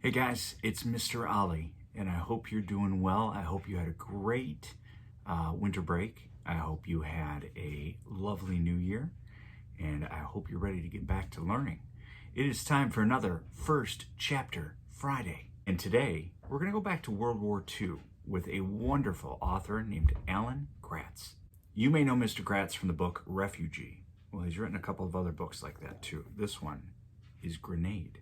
Hey guys, it's Mr. Ali, and I hope you're doing well. I hope you had a great winter break. I hope you had a lovely new year, and I hope you're ready to get back to learning. It is time for another First Chapter Friday, and today we're going to go back to World War II with a wonderful author named Alan Gratz. You may know Mr. Gratz from the book Refugee. Well, he's written a couple of other books like that too. This one is Grenade.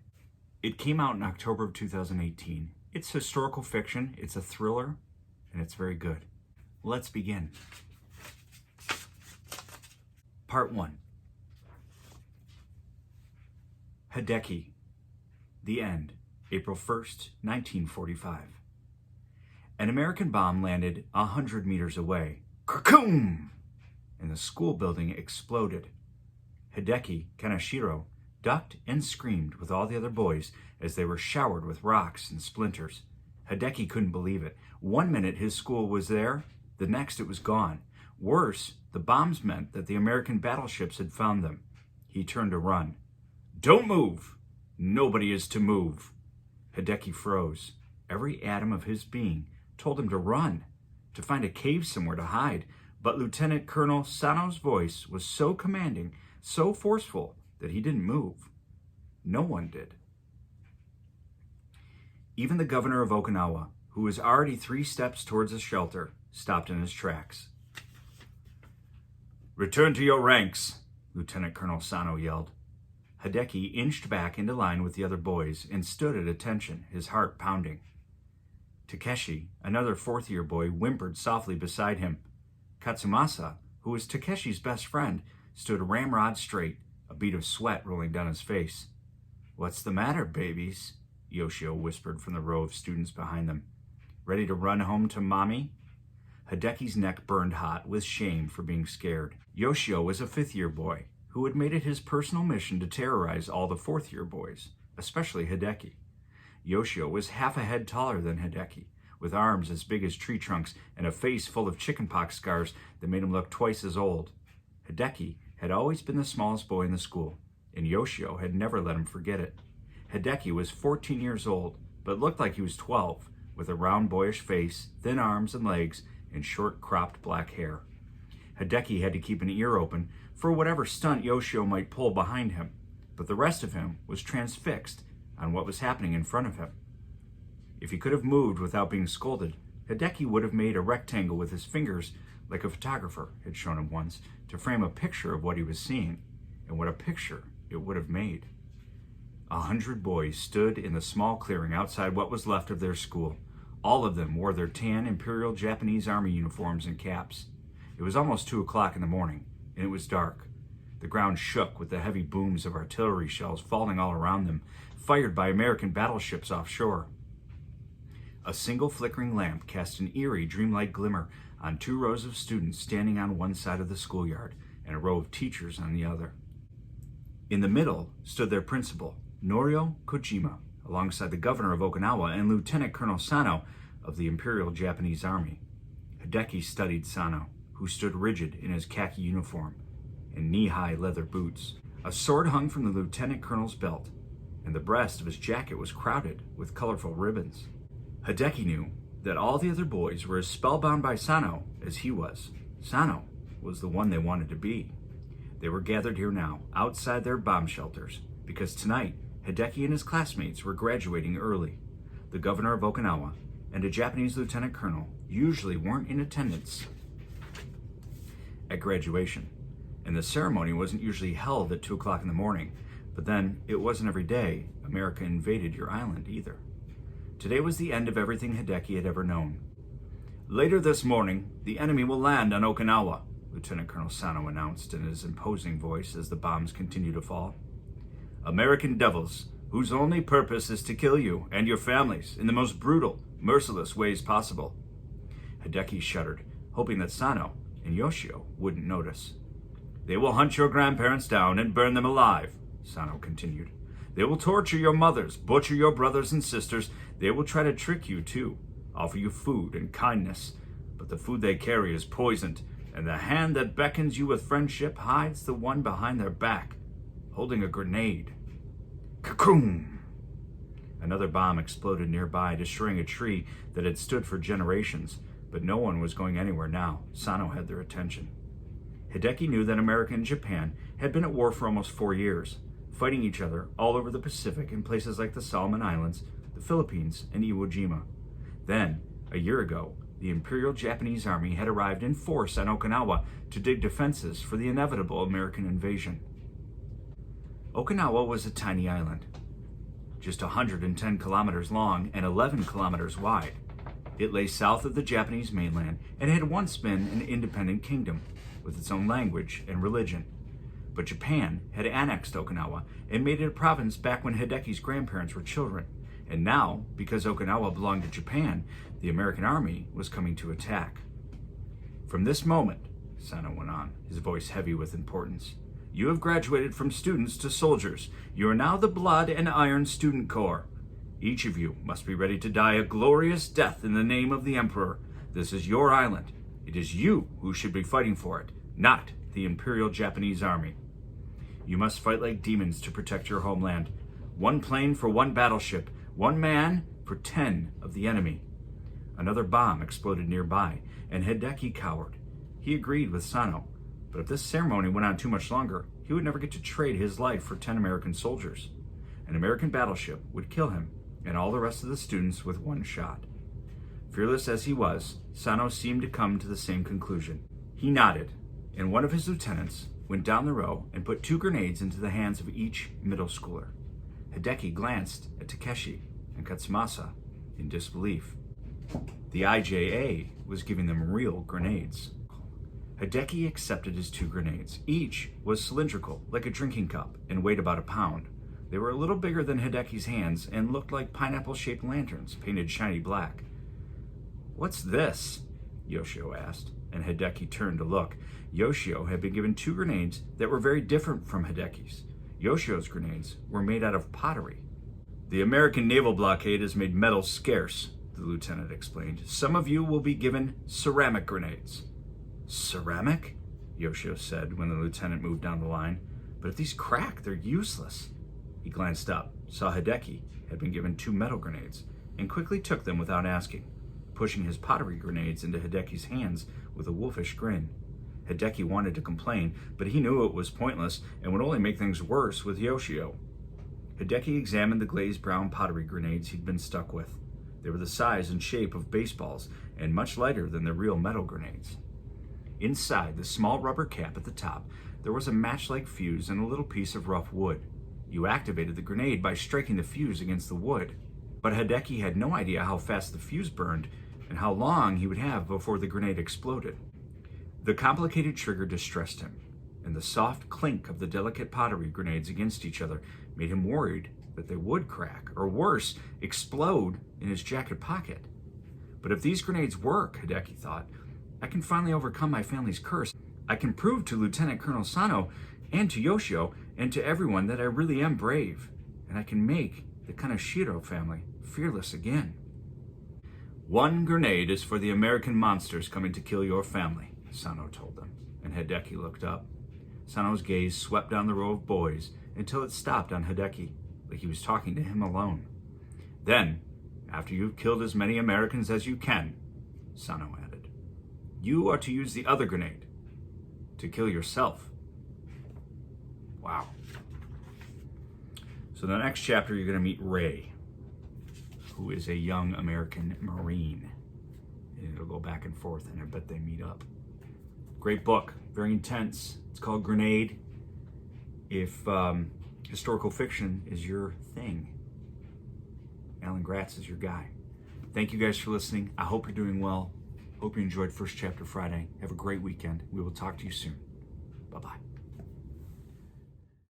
It came out in October of 2018. It's historical fiction, it's a thriller, and it's very good. Let's begin. Part 1. Hideki the End, April 1st, 1945. An American bomb landed 100 meters away. Kakoom! And the school building exploded. Hideki Kaneshiro ducked and screamed with all the other boys as they were showered with rocks and splinters. Hideki couldn't believe it. 1 minute his school was there, the next it was gone. Worse, the bombs meant that the American battleships had found them. He turned to run. Don't move! Nobody is to move. Hideki froze. Every atom of his being told him to run, to find a cave somewhere to hide. But Lieutenant Colonel Sano's voice was so commanding, so forceful, that he didn't move. No one did. Even the governor of Okinawa, who was already 3 steps towards the shelter, stopped in his tracks. Return to your ranks, Lieutenant Colonel Sano yelled. Hideki inched back into line with the other boys and stood at attention, his heart pounding. Takeshi, another 4th-year boy, whimpered softly beside him. Katsumasa, who was Takeshi's best friend, stood ramrod straight, a bead of sweat rolling down his face. What's the matter, babies? Yoshio whispered from the row of students behind them. Ready to run home to mommy? Hideki's neck burned hot with shame for being scared. Yoshio was a 5th-year boy who had made it his personal mission to terrorize all the 4th-year boys, especially Hideki. Yoshio was half a head taller than Hideki, with arms as big as tree trunks and a face full of chickenpox scars that made him look twice as old. Hideki had always been the smallest boy in the school, and Yoshio had never let him forget it. Hideki was 14 years old, but looked like he was 12, with a round boyish face, thin arms and legs, and short cropped black hair. Hideki had to keep an ear open for whatever stunt Yoshio might pull behind him, but the rest of him was transfixed on what was happening in front of him. If he could have moved without being scolded, Hideki would have made a rectangle with his fingers like a photographer had shown him once to frame a picture of what he was seeing, and what a picture it would have made. 100 boys stood in the small clearing outside what was left of their school. All of them wore their tan Imperial Japanese Army uniforms and caps. It was almost 2 o'clock in the morning, and it was dark. The ground shook with the heavy booms of artillery shells falling all around them, fired by American battleships offshore. A single flickering lamp cast an eerie, dreamlike glimmer on 2 rows of students standing on one side of the schoolyard and a row of teachers on the other. In the middle stood their principal, Norio Kojima, alongside the governor of Okinawa and Lieutenant Colonel Sano of the Imperial Japanese Army. Hideki studied Sano, who stood rigid in his khaki uniform and knee-high leather boots. A sword hung from the lieutenant colonel's belt, and the breast of his jacket was crowded with colorful ribbons. Hideki knew that all the other boys were as spellbound by Sano as he was. Sano was the one they wanted to be. They were gathered here now, outside their bomb shelters, because tonight Hideki and his classmates were graduating early. The governor of Okinawa and a Japanese lieutenant colonel usually weren't in attendance at graduation, and the ceremony wasn't usually held at 2 o'clock in the morning, but then it wasn't every day America invaded your island either. Today was the end of everything Hideki had ever known. Later this morning, the enemy will land on Okinawa, Lieutenant Colonel Sano announced in his imposing voice as the bombs continued to fall. American devils, whose only purpose is to kill you and your families in the most brutal, merciless ways possible. Hideki shuddered, hoping that Sano and Yoshio wouldn't notice. They will hunt your grandparents down and burn them alive, Sano continued. They will torture your mothers, butcher your brothers and sisters. They will try to trick you too, offer you food and kindness. But the food they carry is poisoned, and the hand that beckons you with friendship hides the one behind their back, holding a grenade. Cocoon! Another bomb exploded nearby, destroying a tree that had stood for generations, but no one was going anywhere now. Sano had their attention. Hideki knew that America and Japan had been at war for almost 4 years, fighting each other all over the Pacific in places like the Solomon Islands, the Philippines, and Iwo Jima. Then, a year ago, the Imperial Japanese Army had arrived in force on Okinawa to dig defenses for the inevitable American invasion. Okinawa was a tiny island, just 110 kilometers long and 11 kilometers wide. It lay south of the Japanese mainland and had once been an independent kingdom with its own language and religion. But Japan had annexed Okinawa and made it a province back when Hideki's grandparents were children. And now, because Okinawa belonged to Japan, the American army was coming to attack. From this moment, Sano went on, his voice heavy with importance, you have graduated from students to soldiers. You are now the Blood and Iron Student Corps. Each of you must be ready to die a glorious death in the name of the Emperor. This is your island. It is you who should be fighting for it, not the Imperial Japanese Army. You must fight like demons to protect your homeland. 1 plane for 1 battleship, 1 man for 10 of the enemy. Another bomb exploded nearby, and Hideki cowered. He agreed with Sano, but if this ceremony went on too much longer, he would never get to trade his life for 10 American soldiers. An American battleship would kill him and all the rest of the students with 1 shot. Fearless as he was, Sano seemed to come to the same conclusion. He nodded, and one of his lieutenants went down the row and put 2 grenades into the hands of each middle schooler. Hideki glanced at Takeshi and Katsumasa in disbelief. The IJA was giving them real grenades. Hideki accepted his 2 grenades. Each was cylindrical, like a drinking cup, and weighed about a pound. They were a little bigger than Hideki's hands and looked like pineapple-shaped lanterns painted shiny black. What's this? Yoshio asked, and Hideki turned to look. Yoshio had been given 2 grenades that were very different from Hideki's. Yoshio's grenades were made out of pottery. The American naval blockade has made metal scarce, the lieutenant explained. Some of you will be given ceramic grenades. Ceramic? Yoshio said when the lieutenant moved down the line. But if these crack, they're useless. He glanced up, saw Hideki had been given 2 metal grenades, and quickly took them without asking, pushing his pottery grenades into Hideki's hands with a wolfish grin. Hideki wanted to complain, but he knew it was pointless and would only make things worse with Yoshio. Hideki examined the glazed brown pottery grenades he'd been stuck with. They were the size and shape of baseballs and much lighter than the real metal grenades. Inside the small rubber cap at the top, there was a match-like fuse and a little piece of rough wood. You activated the grenade by striking the fuse against the wood. But Hideki had no idea how fast the fuse burned and how long he would have before the grenade exploded. The complicated trigger distressed him, and the soft clink of the delicate pottery grenades against each other made him worried that they would crack, or worse, explode in his jacket pocket. But if these grenades work, Hideki thought, I can finally overcome my family's curse. I can prove to Lieutenant Colonel Sano and to Yoshio and to everyone that I really am brave, and I can make the Kaneshiro family fearless again. 1 grenade is for the American monsters coming to kill your family, Sano told them, and Hideki looked up. Sano's gaze swept down the row of boys until it stopped on Hideki, like he was talking to him alone. Then, after you've killed as many Americans as you can, Sano added, you are to use the other grenade to kill yourself. Wow. So in the next chapter, you're going to meet Ray, who is a young American Marine. And it'll go back and forth, and I bet they meet up. Great book, very intense. It's called Grenade. If historical fiction is your thing, Alan Gratz is your guy. Thank you guys for listening. I hope you're doing well. Hope you enjoyed First Chapter Friday. Have a great weekend. We will talk to you soon. Bye-bye.